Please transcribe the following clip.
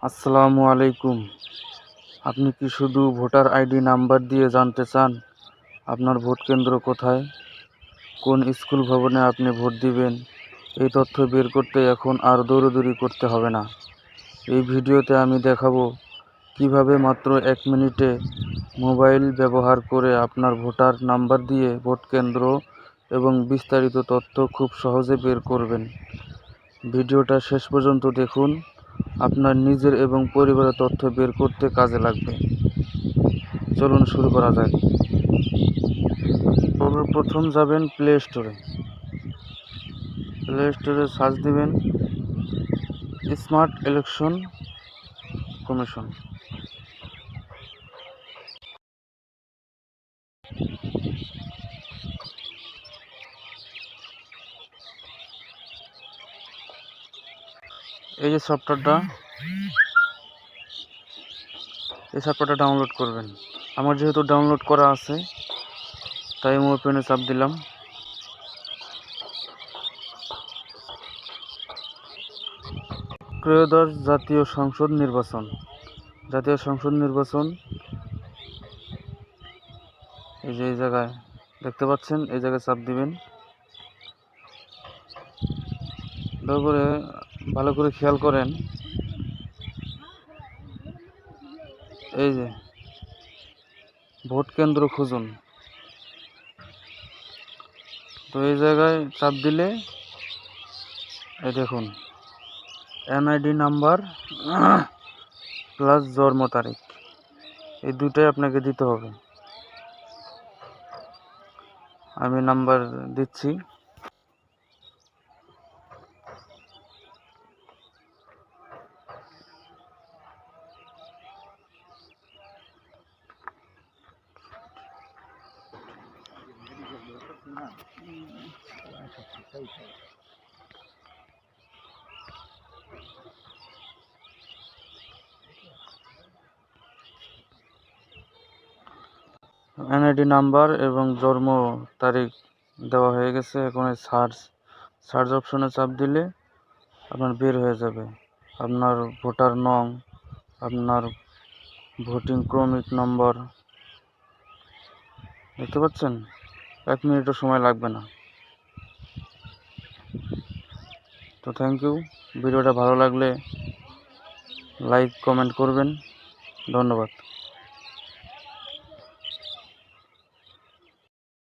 আসসালামু আলাইকুম। আপনি কি শুধু ভোটার আইডি নাম্বার দিয়ে জানতে চান আপনার ভোট কেন্দ্র কোথায়, কোন স্কুল ভবনে আপনি ভোট দিবেন? এই তথ্য বের করতে এখন আর দৌড়াদৌড়ি করতে হবে না। এই ভিডিওতে আমি দেখাবো কিভাবে মাত্র 1 মিনিটে মোবাইল ব্যবহার করে আপনার ভোটার নাম্বার দিয়ে ভোট কেন্দ্র এবং বিস্তারিত তথ্য খুব সহজে বের করবেন। ভিডিওটা শেষ পর্যন্ত দেখুন, আপনার নিজের এবং পরিবারের তথ্য বের করতে কাজে লাগবে। চলুন শুরু করা যাক। সর্বপ্রথম যাবেন প্লে স্টোরে। সার্চ দিবেন স্মার্ট ইলেকশন কমিশন। এই যে সফটওয়্যারটা ডাউনলোড করবেন। আমার যেহেতু ডাউনলোড করা আছে তাই আমি ওপেনে চাপ দিলাম। ত্রয়োদশ জাতীয় সংসদ নির্বাচন। এই যে এই জায়গায় দেখতে পাচ্ছেন, এই জায়গায় চাপ দিবেন। তারপরে ভালো করে খেয়াল করেন, এই যে ভোট কেন্দ্র খুঁজুন। তো এই জায়গায় চাপ দিলে এই দেখুন এনআইডি নাম্বার প্লাস জন্ম তারিখ, এই দুটাই আপনাকে দিতে হবে। আমি নাম্বার দিচ্ছি। এনআইডি নাম্বার এবং জন্ম তারিখ দেওয়া হয়ে গেছে। এখন সার্চ অপশনে চাপ দিলে আপনার বের হয়ে যাবে আপনার ভোটার নং, আপনার ভোটিং ক্রমিক নম্বর। দেখতে পাচ্ছেন, 1 মিনিটও সময় লাগবে না। তো থ্যাংক ইউ। ভিডিওটা ভালো লাগলে লাইক কমেন্ট করবেন। ধন্যবাদ।